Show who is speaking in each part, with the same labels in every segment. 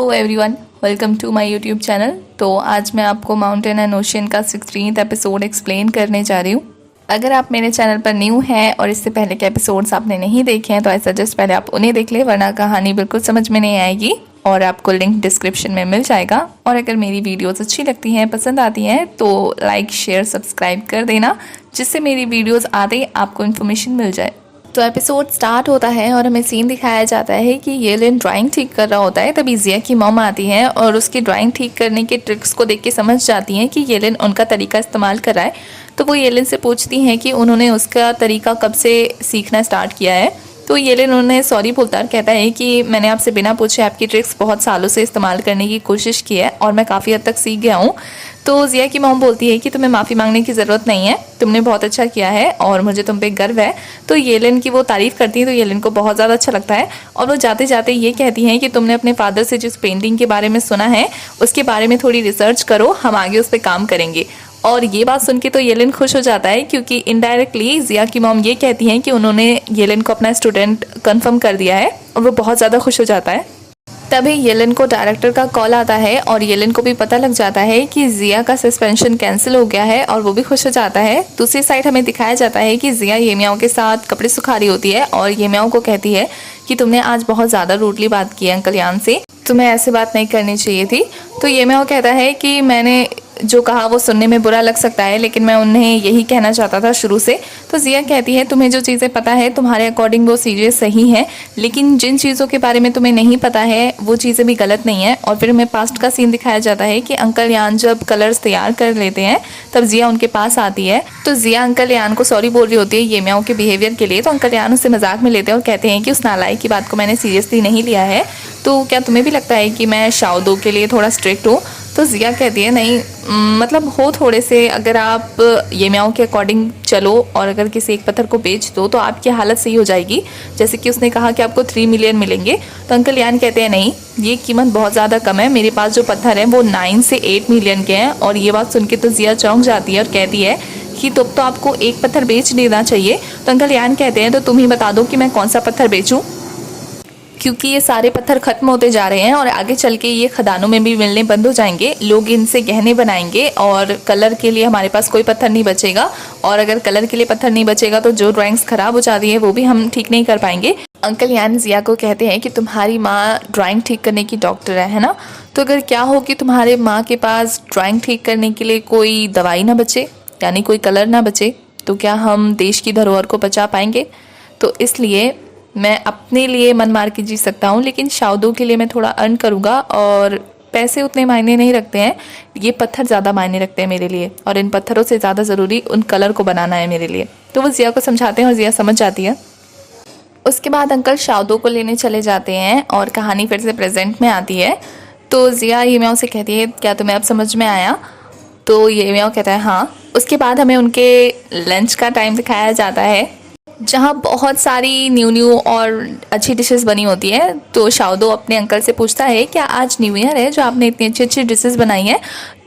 Speaker 1: Hello everyone, welcome to my YouTube channel. तो आज मैं आपको माउंटेन एंड ओशियन का 16th एपिसोड एक्सप्लेन करने जा रही हूँ। अगर आप मेरे चैनल पर न्यू हैं और इससे पहले के एपिसोड्स आपने नहीं देखे हैं तो आई सजेस्ट पहले आप उन्हें देख लें, वरना कहानी बिल्कुल समझ में नहीं आएगी। और आपको लिंक डिस्क्रिप्शन में मिल जाएगा। और अगर मेरी वीडियोस अच्छी लगती हैं, पसंद आती हैं, तो लाइक शेयर सब्सक्राइब कर देना, जिससे मेरी वीडियोस आते ही आपको इन्फॉर्मेशन मिल जाए। तो एपिसोड स्टार्ट होता है और हमें सीन दिखाया जाता है कि येलिन ड्राइंग ठीक कर रहा होता है। तभी जिया की मॉम आती है और उसकी ड्राइंग ठीक करने के ट्रिक्स को देख के समझ जाती हैं कि येलिन उनका तरीका इस्तेमाल कर रहा है। तो वो येलिन से पूछती हैं कि उन्होंने उसका तरीका कब से सीखना स्टार्ट किया है। तो येलिन उन्हें सॉरी बोलता है और कहता है कि मैंने आपसे बिना पूछे आपकी ट्रिक्स बहुत सालों से इस्तेमाल करने की कोशिश की है और मैं काफ़ी हद तक सीख गया हूँ। तो जिया की मॉम बोलती है कि तुम्हें माफ़ी मांगने की ज़रूरत नहीं है, तुमने बहुत अच्छा किया है और मुझे तुम पे गर्व है। तो येलिन की वो तारीफ़ करती है तो येलिन को बहुत ज़्यादा अच्छा लगता है और वो जाते जाते ये कहती हैं कि तुमने अपने फादर से जिस पेंटिंग के बारे में सुना है उसके बारे में थोड़ी रिसर्च करो, हम आगे उस पर काम करेंगे। और ये बात सुन के तो येलिन खुश हो जाता है, क्योंकि इनडायरेक्टली जिया की मॉम ये कहती हैं कि उन्होंने येलिन को अपना स्टूडेंट कंफर्म कर दिया है और वो बहुत ज़्यादा खुश हो जाता है। तभी येलिन को डायरेक्टर का कॉल आता है और येलिन को भी पता लग जाता है कि जिया का सस्पेंशन कैंसिल हो गया है और वो भी खुश हो जाता है। दूसरी साइड हमें दिखाया जाता है कि जिया येमियाओं के साथ कपड़े सुखा रही होती है और येमियाओं को कहती है कि तुमने आज बहुत ज़्यादा रूडली बात की है अंकल यान से, तुम्हें ऐसे बात नहीं करनी चाहिए थी। तो येमियाओ कहता है कि मैंने जो कहा वो सुनने में बुरा लग सकता है, लेकिन मैं उन्हें यही कहना चाहता था शुरू से। तो जिया कहती है तुम्हें जो चीज़ें पता है तुम्हारे अकॉर्डिंग वो चीज़ें सही हैं, लेकिन जिन चीज़ों के बारे में तुम्हें नहीं पता है वो चीज़ें भी गलत नहीं है। और फिर हमें पास्ट का सीन दिखाया जाता है कि अंकल यान जब कलर्स तैयार कर लेते हैं तब जिया उनके पास आती है। तो जिया अंकल यान को सॉरी बोल रही होती है येमियाओं के बिहेवियर के लिए। तो अंकल यान उससे मजाक में लेते हैं और कहते हैं कि उस नालायक की बात को मैंने सीरियसली नहीं लिया है, तो क्या तुम्हें भी लगता है कि मैं शाओदो के लिए थोड़ा स्ट्रिक्ट हूँ। तो जिया कहती है नहीं, मतलब हो थोड़े से, अगर आप येमियाओं के अकॉर्डिंग चलो और अगर किसी एक पत्थर को बेच दो तो आपकी हालत सही हो जाएगी। जैसे कि उसने कहा कि आपको 3 मिलियन मिलेंगे। तो अंकल यान कहते हैं नहीं, ये कीमत बहुत ज़्यादा कम है, मेरे पास जो पत्थर हैं वो 9 से 8 मिलियन के हैं। और ये बात सुन के तो जिया चौंक जाती है और कहती है कि तब तो आपको एक पत्थर बेच देना चाहिए। तो अंकल यान कहते हैं तो तुम ही बता दो कि मैं कौन सा पत्थर बेचूँ, क्योंकि ये सारे पत्थर खत्म होते जा रहे हैं और आगे चल के ये खदानों में भी मिलने बंद हो जाएंगे, लोग इनसे गहने बनाएंगे और कलर के लिए हमारे पास कोई पत्थर नहीं बचेगा। और अगर कलर के लिए पत्थर नहीं बचेगा तो जो ड्राइंग्स खराब हो जाती है वो भी हम ठीक नहीं कर पाएंगे। अंकल यान जिया को कहते हैं कि तुम्हारी माँ ड्राइंग ठीक करने की डॉक्टर है ना, तो अगर क्या हो कि तुम्हारे माँ के पास ड्राइंग ठीक करने के लिए कोई दवाई ना बचे, यानी कोई कलर ना बचे, तो क्या हम देश की धरोहर को बचा पाएंगे। तो इसलिए मैं अपने लिए मन मार के जी सकता हूँ, लेकिन शाओदो के लिए मैं थोड़ा अर्न करूँगा और पैसे उतने मायने नहीं रखते हैं, ये पत्थर ज़्यादा मायने रखते हैं मेरे लिए और इन पत्थरों से ज़्यादा ज़रूरी उन कलर को बनाना है मेरे लिए। तो वो जिया को समझाते हैं और जिया समझ जाती है। उसके बाद अंकल शाओदो को लेने चले जाते हैं और कहानी फिर से प्रेजेंट में आती है। तो जिया येमियाओ से कहती है क्या तुम्हें अब समझ में आया। तो येमियाओ कहता है हाँ। उसके बाद हमें उनके लंच का टाइम दिखाया जाता है, जहाँ बहुत सारी न्यू और अच्छी डिशेस बनी होती है। तो शाओदो अपने अंकल से पूछता है क्या आज न्यू ईयर है जो आपने इतनी अच्छी अच्छी डिशेस बनाई हैं।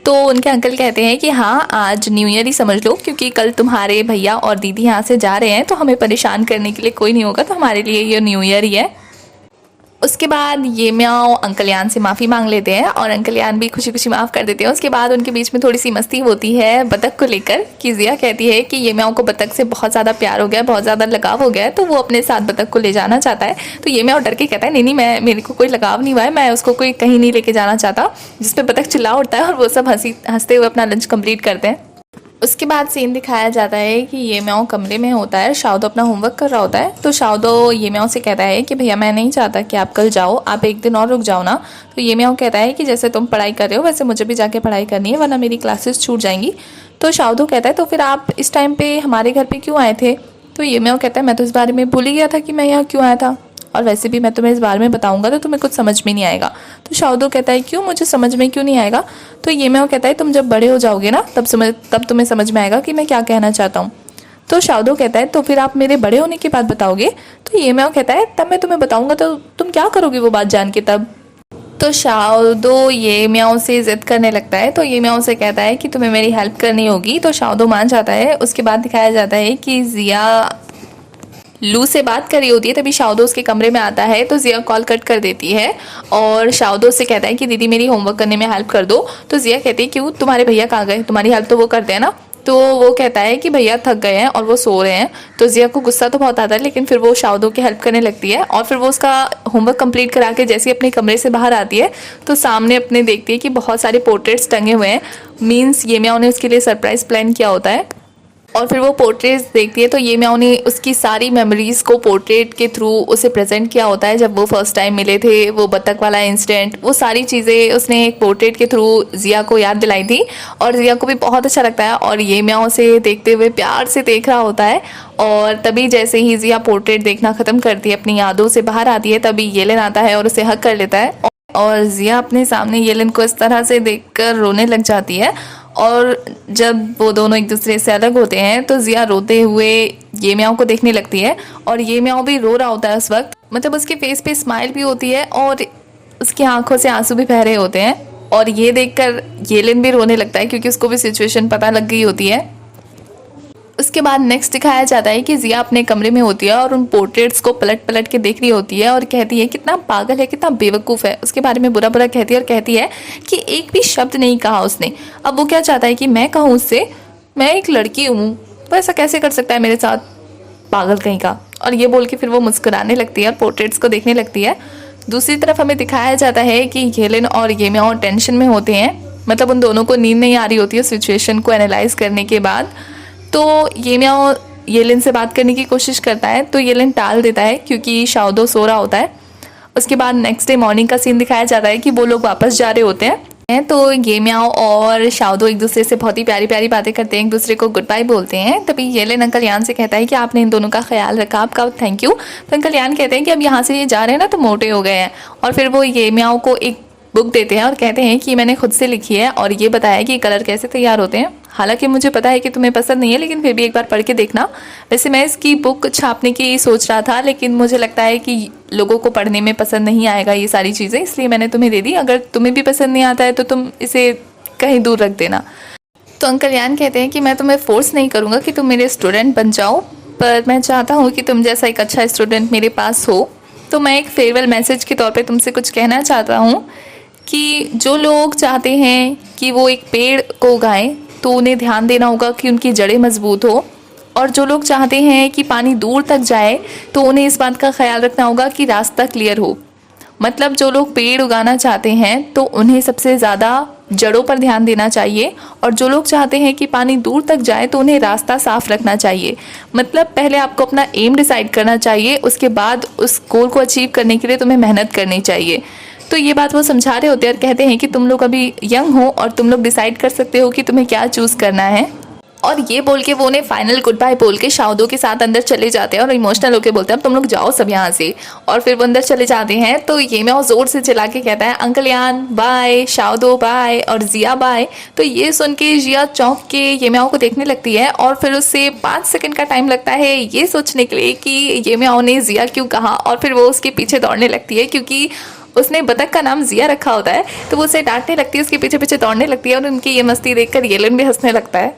Speaker 1: तो उनके अंकल कहते हैं कि हाँ, आज न्यू ईयर ही समझ लो, क्योंकि कल तुम्हारे भैया और दीदी यहाँ से जा रहे हैं तो हमें परेशान करने के लिए कोई नहीं होगा, तो हमारे लिए ये न्यू ईयर ही है। उसके बाद येमियाओ अंकल यान से माफ़ी मांग लेते हैं और अंकल यान भी खुशी खुशी माफ़ कर देते हैं। उसके बाद उनके बीच में थोड़ी सी मस्ती होती है बतख को लेकर, कि जिया कहती है कि येमियाओ को बतख से बहुत ज़्यादा प्यार हो गया, बहुत ज़्यादा लगाव हो गया है, तो वो अपने साथ बतख को ले जाना चाहता है। तो येमियाओ डर के कहता है नहीं नहीं, मेरे को कोई लगाव नहीं हुआ है, मैं उसको कोई कहीं नहीं लेके जाना चाहता। जिस पे बतख चिल्ला उठता है और वो सब हंसते हुए अपना लंच कंप्लीट करते हैं। उसके बाद सीन दिखाया जाता है कि येमियाओ कमरे में होता है, शाओदो अपना होमवर्क कर रहा होता है। तो शाओदो येमियाओ से कहता है कि भैया मैं नहीं चाहता कि आप कल जाओ, आप एक दिन और रुक जाओ ना। तो येमियाओ कहता है कि जैसे तुम पढ़ाई कर रहे हो वैसे मुझे भी जाके पढ़ाई करनी है, वरना मेरी क्लासेस छूट जाएंगी। तो शाओदो कहता है तो फिर आप इस टाइम पे हमारे घर पे क्यों आए थे। तो येमियाओ कहता है मैं तो इस बारे में भूल ही गया था कि मैं यहाँ क्यों आया था, और वैसे भी मैं तुम्हें इस बारे में बताऊंगा तो तुम्हें कुछ समझ में नहीं आएगा। तो शाओदो कहता है क्यों, मुझे समझ में क्यों नहीं आएगा। तो येमियाओ कहता है तुम जब बड़े हो जाओगे ना तब तुम्हें समझ में आएगा कि मैं क्या कहना चाहता हूँ। तो शाओदो कहता है तो फिर आप मेरे बड़े होने के बाद बताओगे। तो येमियाओ कहता है तब मैं तुम्हें बताऊंगा, तो तुम क्या करोगे वो बात जान के तब। तो शाओदो येमियाओ से जिद करने लगता है। तो येमियाओ से कहता है कि तुम्हें मेरी हेल्प करनी होगी। तो शाओदो मान जाता है। उसके बाद दिखाया जाता है कि जिया लू से बात कर रही होती है, तभी शाओदो उसके कमरे में आता है तो जिया कॉल कट कर देती है और शाओदो से कहता है कि दीदी मेरी होमवर्क करने में हेल्प कर दो। तो जिया कहती है क्यों, तुम्हारे भैया कहाँ गए, तुम्हारी हेल्प तो वो करते हैं ना। तो वो कहता है कि भैया थक गए हैं और वो सो रहे हैं। तो जिया को गुस्सा तो बहुत आता है, लेकिन फिर वो शाओदो की हेल्प करने लगती है और फिर वो उसका होमवर्क कंप्लीट करा के जैसे ही अपने कमरे से बाहर आती है तो सामने अपने देखती है कि बहुत सारे पोर्ट्रेट्स टंगे हुए हैं। मीन्स ये म्याओ ने उसके लिए सरप्राइज प्लान किया होता है। और फिर वो पोर्ट्रेट्स देखती है तो ये म्याओ ने उसकी सारी मेमोरीज को पोर्ट्रेट के थ्रू उसे प्रेजेंट किया होता है। जब वो फर्स्ट टाइम मिले थे, वो बतख वाला इंसिडेंट, वो सारी चीज़ें उसने एक पोर्ट्रेट के थ्रू जिया को याद दिलाई थी और जिया को भी बहुत अच्छा लगता है और ये म्याओ से देखते हुए प्यार से देख रहा होता है। और तभी जैसे ही जिया पोर्ट्रेट देखना ख़त्म करती है, अपनी यादों से बाहर आती है, तभी येलेन आता है और उसे हक कर लेता है और जिया अपने सामने येलेन को इस तरह से देखकर रोने लग जाती है। और जब वो दोनों एक दूसरे से अलग होते हैं तो जिया रोते हुए ये म्याओ को देखने लगती है और ये म्याओ भी रो रहा होता है उस वक्त। मतलब उसके फेस पे स्माइल भी होती है और उसकी आंखों से आंसू भी बह रहे होते हैं और ये देखकर येलेन भी रोने लगता है क्योंकि उसको भी सिचुएशन पता लग गई होती है। उसके बाद नेक्स्ट दिखाया जाता है कि जिया अपने कमरे में होती है और उन पोर्ट्रेट्स को पलट पलट के देख रही होती है और कहती है कितना पागल है, कितना बेवकूफ़ है। उसके बारे में बुरा बुरा कहती है और कहती है कि एक भी शब्द नहीं कहा उसने। अब वो क्या चाहता है कि मैं कहूँ उससे, मैं एक लड़की हूँ, वो ऐसा कैसे कर सकता है मेरे साथ, पागल कहीं का। और ये बोल के फिर वो मुस्कुराने लगती है और पोर्ट्रेट्स को देखने लगती है। दूसरी तरफ हमें दिखाया जाता है कि येलेन और ये म्याओ टेंशन में होते हैं। मतलब उन दोनों को नींद नहीं आ रही होती है सिचुएशन को एनालाइज करने के बाद। तो ये म्याओ येलेन से बात करने की कोशिश करता है तो येलेन टाल देता है क्योंकि शाओदो सो रहा होता है। उसके बाद नेक्स्ट डे मॉर्निंग का सीन दिखाया जाता है कि वो लोग वापस जा रहे होते हैं तो ये म्याओ और शाओदो एक दूसरे से बहुत ही प्यारी प्यारी बातें करते हैं, एक दूसरे को गुड बाय बोलते हैं। तभी येलेन अंकल यान से कहता है कि आपने इन दोनों का ख्याल रखा, आपका थैंक यू। तो अंकल यान कहते हैं कि अब यहाँ से ये जा रहे हैं ना तो मोटे हो गए हैं। और फिर वो ये म्याओ को एक बुक देते हैं और कहते हैं कि मैंने खुद से लिखी है और ये बताया कि कलर कैसे तैयार होते हैं। हालांकि मुझे पता है कि तुम्हें पसंद नहीं है, लेकिन फिर भी एक बार पढ़ के देखना। वैसे मैं इसकी बुक छापने की सोच रहा था, लेकिन मुझे लगता है कि लोगों को पढ़ने में पसंद नहीं आएगा ये सारी चीज़ें, इसलिए मैंने तुम्हें दे दी। अगर तुम्हें भी पसंद नहीं आता है तो तुम इसे कहीं दूर रख देना। तो अंकल यान कहते हैं कि मैं तुम्हें फोर्स नहीं करूँगा कि तुम मेरे स्टूडेंट बन जाओ, पर मैं चाहता हूँ कि तुम जैसा एक अच्छा स्टूडेंट मेरे पास हो। तो मैं एक फेयरवेल मैसेज के तौर पर तुमसे कुछ कहना चाहता हूँ कि जो लोग चाहते हैं कि वो एक पेड़ को उगाएं तो उन्हें ध्यान देना होगा कि उनकी जड़ें मजबूत हो, और जो लोग चाहते हैं कि पानी दूर तक जाए तो उन्हें इस बात का ख्याल रखना होगा कि रास्ता क्लियर हो। मतलब जो लोग पेड़ उगाना चाहते हैं तो उन्हें सबसे ज़्यादा जड़ों पर ध्यान देना चाहिए, और जो लोग चाहते हैं कि पानी दूर तक जाए तो उन्हें रास्ता साफ रखना चाहिए। मतलब पहले आपको अपना एम डिसाइड करना चाहिए, उसके बाद उस गोल को अचीव करने के लिए तुम्हें मेहनत करनी चाहिए। तो ये बात वो समझा रहे होते हैं और कहते हैं कि तुम लोग अभी यंग हो और तुम लोग डिसाइड कर सकते हो कि तुम्हें क्या चूज़ करना है। और ये बोल के वो उन्हें फाइनल गुड बाय बोल के शाओदो के साथ अंदर चले जाते हैं और इमोशनल होकर बोलते हैं अब तुम लोग जाओ सब यहाँ से। और फिर वो अंदर चले जाते हैं तो ये म्याओ जोर से चिल्ला के कहता है अंकल यान बाय, शाओदो बाय और जिया बाय। तो ये सुन के जिया चौंक के ये म्याओ को देखने लगती है और फिर उससे 5 सेकंड का टाइम लगता है ये सोचने के लिए कि ये म्याओ ने जिया क्यों कहा, और फिर वो उसके पीछे दौड़ने लगती है क्योंकि उसने बतख का नाम जिया रखा होता है। तो वो उसे डांटने लगती है, उसके पीछे पीछे दौड़ने लगती है और उनकी ये मस्ती देखकर येलेन भी हंसने लगता है।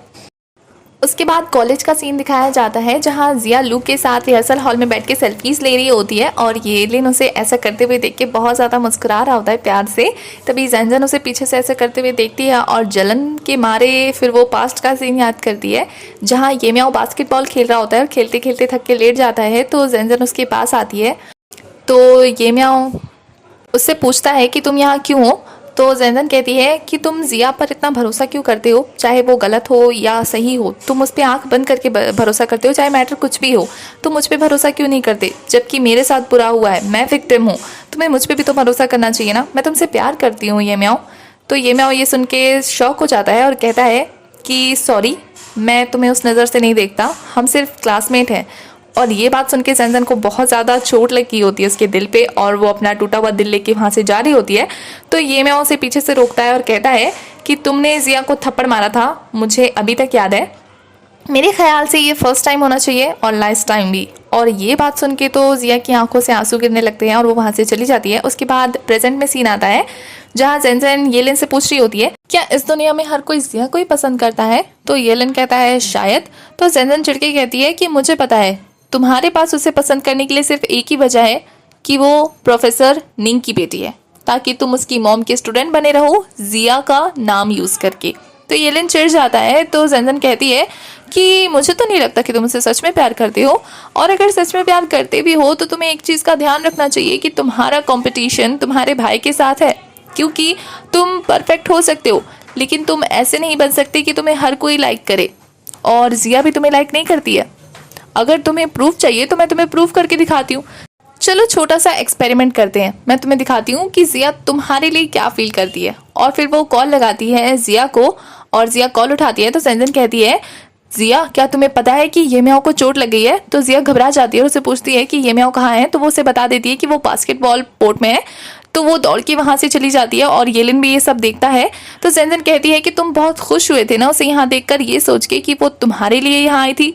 Speaker 1: उसके बाद कॉलेज का सीन दिखाया जाता है जहाँ जिया लू के साथ रिहर्सल हॉल में बैठ के सेल्फीज ले रही होती है और येलेन उसे ऐसा करते हुए देख के बहुत ज़्यादा मुस्कुरा रहा होता है प्यार से। तभी ज़ेनज़ेन उसे पीछे से ऐसा करते हुए देखती है और जलन के मारे फिर वो पास्ट का सीन याद करती है जहाँ ये म्याओ बास्केटबॉल खेल रहा होता है और खेलते खेलते थक के लेट जाता है। तो ज़ेनज़ेन उसके पास आती है तो ये म्याओ उससे पूछता है कि तुम यहाँ क्यों हो। तो ज़ेनज़ेन कहती है कि तुम जिया पर इतना भरोसा क्यों करते हो, चाहे वो गलत हो या सही हो, तुम उस पर आँख बंद करके भरोसा करते हो, चाहे मैटर कुछ भी हो। तुम मुझ पर भरोसा क्यों नहीं करते, जबकि मेरे साथ बुरा हुआ है, मैं विक्टिम हूँ, तुम्हें मुझ पर भी तो भरोसा करना चाहिए ना, मैं तुमसे प्यार करती हूँ ये म्याओ। तो ये म्याओ ये सुन के शॉक हो जाता है और कहता है कि सॉरी, मैं तुम्हें उस नज़र से नहीं देखता, हम सिर्फ क्लासमेट हैं। और ये बात सुन के ज़ेनज़ेन को बहुत ज़्यादा चोट लगी होती है उसके दिल पे और वो अपना टूटा हुआ दिल लेके वहाँ से जा रही होती है। तो ये म्याओ उसे पीछे से रोकता है और कहता है कि तुमने जिया को थप्पड़ मारा था, मुझे अभी तक याद है, मेरे ख्याल से ये फर्स्ट टाइम होना चाहिए और लास्ट टाइम भी। और ये बात सुन के तो जिया की आंखों से आंसू गिरने लगते हैं और वो वहाँ से चली जाती है। उसके बाद प्रेजेंट में सीन आता है जहाँ ज़ेनज़ेन येलेन से पूछ रही होती है क्या इस दुनिया में हर कोई जिया को ही पसंद करता है। तो येलेन कहता है शायद। तो ज़ेनज़ेन चिढ़ के कहती है कि मुझे पता है तुम्हारे पास उसे पसंद करने के लिए सिर्फ एक ही वजह है कि वो प्रोफेसर निंग की बेटी है, ताकि तुम उसकी मॉम के स्टूडेंट बने रहो जिया का नाम यूज़ करके। तो येलिन चिढ़ जाता है। तो जेनजन कहती है कि मुझे तो नहीं लगता कि तुम उसे सच में प्यार करते हो, और अगर सच में प्यार करते भी हो तो तुम्हें एक चीज़ का ध्यान रखना चाहिए कि तुम्हारा कंपटीशन तुम्हारे भाई के साथ है, क्योंकि तुम परफेक्ट हो सकते हो लेकिन तुम ऐसे नहीं बन सकते कि तुम्हें हर कोई लाइक करे, और जिया भी तुम्हें लाइक नहीं करती है। अगर तुम्हें प्रूफ चाहिए तो मैं तुम्हें प्रूफ करके दिखाती हूँ। चलो छोटा सा एक्सपेरिमेंट करते हैं, मैं तुम्हें दिखाती हूँ कि जिया तुम्हारे लिए क्या फील करती है। और फिर वो कॉल लगाती है जिया को, और जिया कॉल उठाती है। तो सेंजन कहती है, जिया क्या तुम्हें पता है कि ये म्याओ को चोट लग गई है? तो जिया घबरा जाती है और उसे पूछती है कि ये म्याओ कहाँ है। तो वो उसे बता देती है कि वो बास्केटबॉल कोर्ट में है। तो वो दौड़ के वहाँ से चली जाती है और येलिन भी ये सब देखता है। तो सेंजन कहती है कि तुम बहुत खुश हुए थे ना उसे यहाँ देखकर, ये सोच के कि वो तुम्हारे लिए यहाँ आई थी।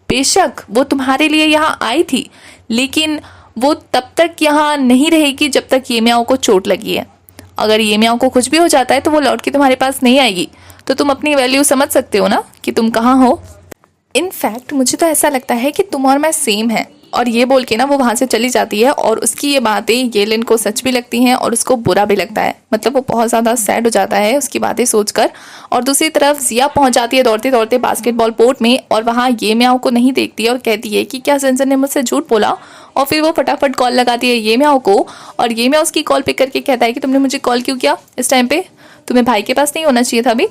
Speaker 1: बेशक वो तुम्हारे लिए यहाँ आई थी, लेकिन वो तब तक यहाँ नहीं रहेगी जब तक ये म्याओ को चोट लगी है। अगर ये म्याओ को कुछ भी हो जाता है तो वो लौट के तुम्हारे पास नहीं आएगी। तो तुम अपनी वैल्यू समझ सकते हो ना कि तुम कहाँ हो। इनफैक्ट मुझे तो ऐसा लगता है कि तुम और मैं सेम है। और ये बोल के ना वो वहाँ से चली जाती है, और उसकी ये बातें येलिन को सच भी लगती हैं और उसको बुरा भी लगता है। मतलब वो बहुत ज़्यादा सैड हो जाता है उसकी बातें सोचकर। और दूसरी तरफ जिया पहुँच जाती है दौड़ते दौड़ते बास्केटबॉल कोर्ट में, और वहाँ ये म्याओ को नहीं देखती है और कहती है कि क्या सेंसर ने मुझसे झूठ बोला। और फिर वो फटाफट कॉल लगाती है ये म्याओ को, और ये म्याओ उसकी कॉल पिक करके कहता है कि तुमने मुझे कॉल क्यों किया इस टाइम पे, तुम्हें भाई के पास नहीं होना चाहिए था अभी।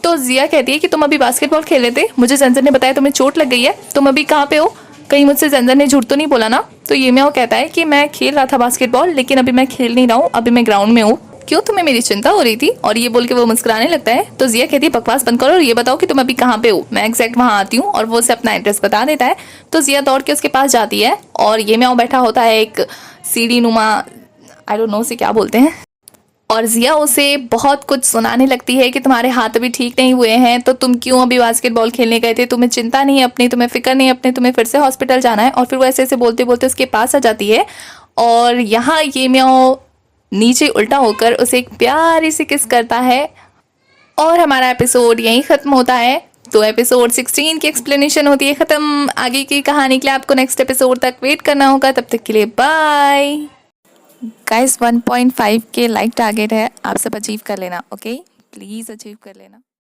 Speaker 1: तो जिया कहती है कि तुम अभी बास्केटबॉल खेल रहे थे, मुझे सेंसर ने बताया तुम्हें चोट लग गई है, तुम अभी कहाँ पे हो, कहीं मुझसे सेंसर ने झूठ तो नहीं बोला ना। तो ये म्याओ कहता है कि मैं खेल रहा था बास्केटबॉल, लेकिन अभी मैं खेल नहीं रहा हूँ, अभी मैं ग्राउंड में हूँ। क्यों, तुम्हें मेरी चिंता हो रही थी? और ये बोल के वो मुस्कुराने लगता है। तो जिया कहती है बकवास बंद करो और ये बताओ कि तुम अभी कहाँ पे हो, मैं एग्जैक्ट वहाँ आती हूँ। और वो उसे अपना एड्रेस बता देता है। तो जिया दौड़ के उसके पास जाती है, और ये म्याओ बैठा होता है एक सीढ़ी नुमा, आई डोंट नो उसे क्या बोलते हैं। और जिया उसे बहुत कुछ सुनाने लगती है कि तुम्हारे हाथ अभी ठीक नहीं हुए हैं, तो तुम क्यों अभी बास्केटबॉल खेलने गए थे, तुम्हें चिंता नहीं है अपनी, तुम्हें फिक्र नहीं है अपने, तुम्हें फिर से हॉस्पिटल जाना है। और फिर वो ऐसे ऐसे बोलते बोलते उसके पास आ जाती है, और यहाँ ये म्याओ नीचे उल्टा होकर उसे एक प्यारी सी किस करता है। और हमारा एपिसोड यहीं ख़त्म होता है। तो एपिसोड 16 की एक्सप्लेनेशन होती है ख़त्म। आगे की कहानी के लिए आपको नेक्स्ट एपिसोड तक वेट करना होगा। तब तक के लिए बाय गाइस। 1.5 के लाइक टारगेट है, आप सब अचीव कर लेना। ओके, प्लीज़ अचीव कर लेना।